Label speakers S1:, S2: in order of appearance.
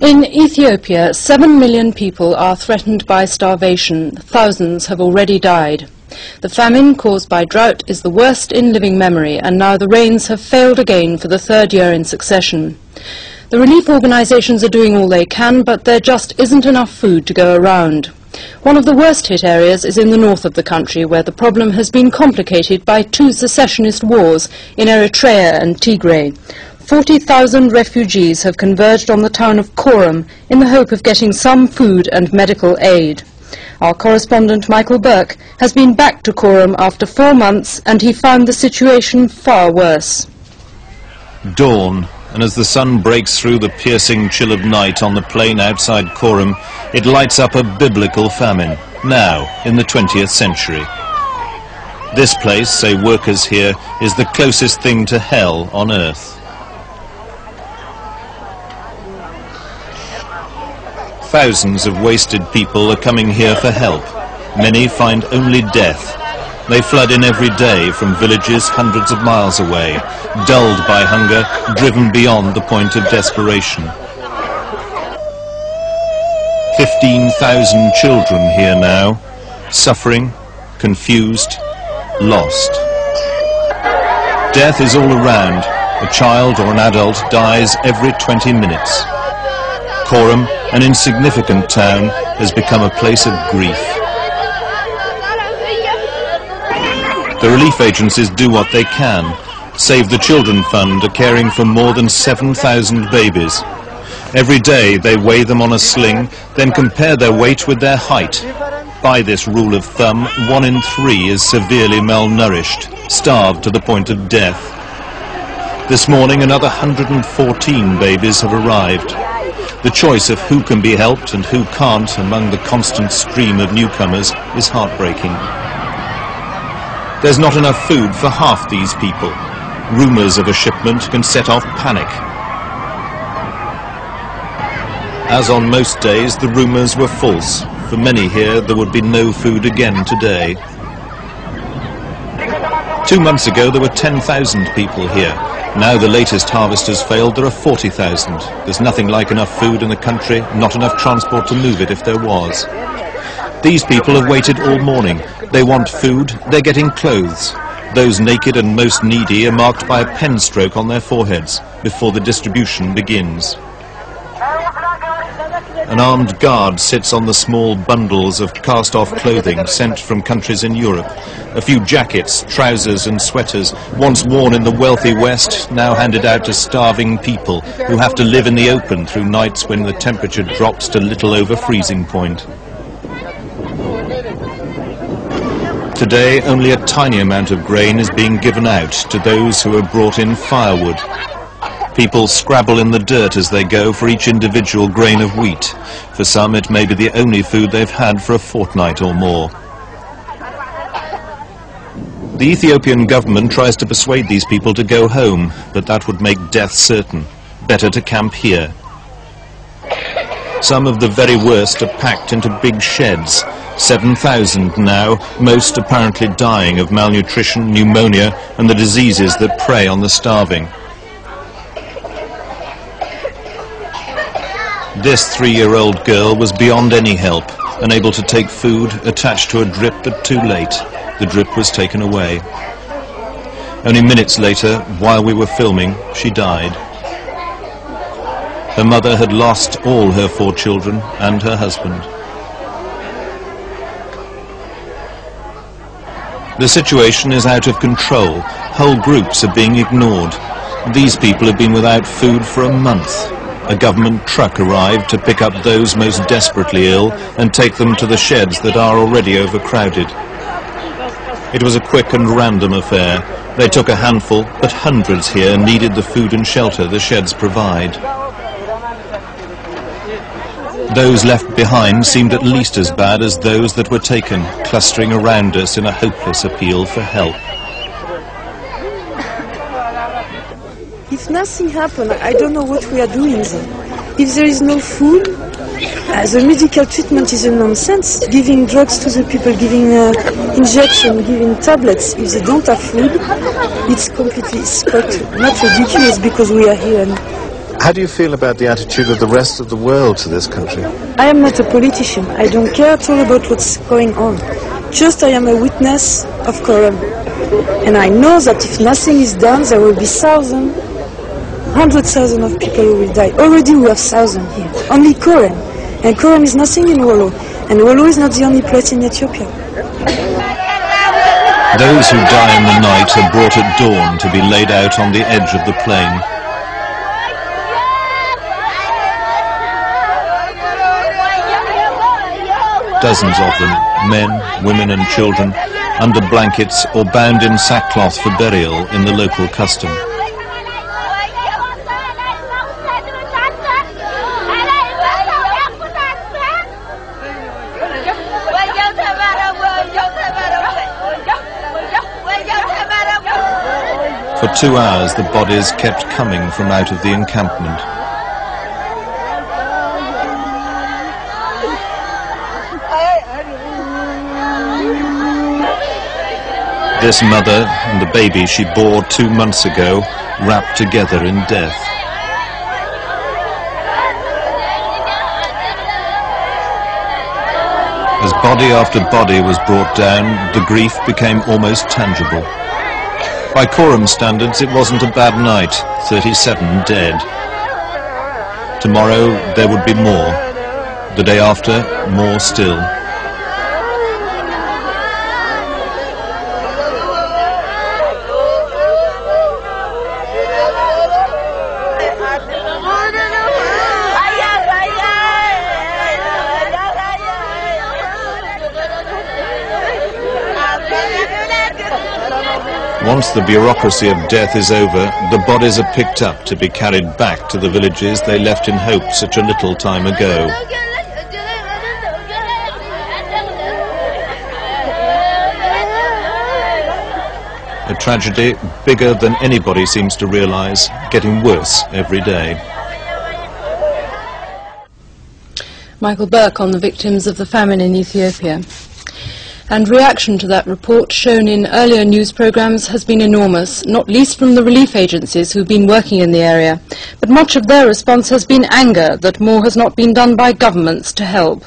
S1: In Ethiopia, 7 million people are threatened by starvation. Thousands have already died. The famine caused by drought is the worst in living memory, and now the rains have failed again for the third year in succession. The relief organisations are doing all they can, but there just isn't enough food to go around. One of the worst hit areas is in the north of the country, where the problem has been complicated by 2 secessionist wars in Eritrea and Tigray. 40,000 refugees have converged on the town of Korum in the hope of getting some food and medical aid. Our correspondent Michael Burke has been back to Korum after 4 months, and he found the situation far worse.
S2: Dawn, and as the sun breaks through the piercing chill of night on the plain outside Korum, it lights up a biblical famine, now in the 20th century. This place, say workers here, is the closest thing to hell on earth. Thousands of wasted people are coming here for help. Many find only death. They flood in every day from villages hundreds of miles away, dulled by hunger, driven beyond the point of desperation. 15,000 children here now, suffering, confused, lost. Death is all around. A child or an adult dies every 20 minutes. Korum, an insignificant town, has become a place of grief. The relief agencies do what they can. Save the Children Fund are caring for more than 7,000 babies. Every day they weigh them on a sling, then compare their weight with their height. By this rule of thumb, 1 in 3 is severely malnourished, starved to the point of death. This morning another 114 babies have arrived. The choice of who can be helped and who can't among the constant stream of newcomers is heartbreaking. There's not enough food for half these people. Rumours of a shipment can set off panic. As on most days, the rumours were false. For many here, there would be no food again today. 2 months ago, there were 10,000 people here. Now the latest harvest has failed, there are 40,000. There's nothing like enough food in the country, not enough transport to move it if there was. These people have waited all morning. They want food, they're getting clothes. Those naked and most needy are marked by a pen stroke on their foreheads before the distribution begins. An armed guard sits on the small bundles of cast-off clothing sent from countries in Europe. A few jackets, trousers and sweaters, once worn in the wealthy West, now handed out to starving people who have to live in the open through nights when the temperature drops to little over freezing point. Today, only a tiny amount of grain is being given out to those who have brought in firewood. People scrabble in the dirt as they go for each individual grain of wheat. For some, it may be the only food they've had for a fortnight or more. The Ethiopian government tries to persuade these people to go home, but that would make death certain. Better to camp here. Some of the very worst are packed into big sheds. 7,000 now, most apparently dying of malnutrition, pneumonia, and the diseases that prey on the starving. This 3-year-old girl was beyond any help, unable to take food, attached to a drip, but too late. The drip was taken away. Only minutes later, while we were filming, she died. Her mother had lost all her 4 children and her husband. The situation is out of control. Whole groups are being ignored. These people have been without food for a month. A government truck arrived to pick up those most desperately ill and take them to the sheds that are already overcrowded. It was a quick and random affair. They took a handful, but hundreds here needed the food and shelter the sheds provide. Those left behind seemed at least as bad as those that were taken, clustering around us in a hopeless appeal for help.
S3: If nothing happens, I don't know what we are doing then. If there is no food, the medical treatment is a nonsense. Giving drugs to the people, giving injection, giving tablets, if they don't have food, it's quite not ridiculous because we are here. And
S2: How do you feel about the attitude of the rest of the world to this country?
S3: I am not a politician. I don't care at all about what's going on. Just I am a witness of Coram. And I know that if nothing is done, there will be thousands, 100,000 of people who will die. Already we have thousands here. Only Coram. And Coram is nothing in Wollo. And Wollo is not the only place in Ethiopia.
S2: Those who die in the night are brought at dawn to be laid out on the edge of the plain. Dozens of them, men, women and children, under blankets or bound in sackcloth for burial in the local custom. For 2 hours the bodies kept coming from out of the encampment. This mother and the baby she bore 2 months ago, wrapped together in death. As body after body was brought down, the grief became almost tangible. By Coram standards, it wasn't a bad night, 37 dead. Tomorrow there would be more. The day after, more still. Once the bureaucracy of death is over, the bodies are picked up to be carried back to the villages they left in hope such a little time ago. A tragedy bigger than anybody seems to realise, getting worse every day.
S1: Michael Burke on the victims of the famine in Ethiopia. And reaction to that report shown in earlier news programmes has been enormous, not least from the relief agencies who've been working in the area. But much of their response has been anger that more has not been done by governments to help.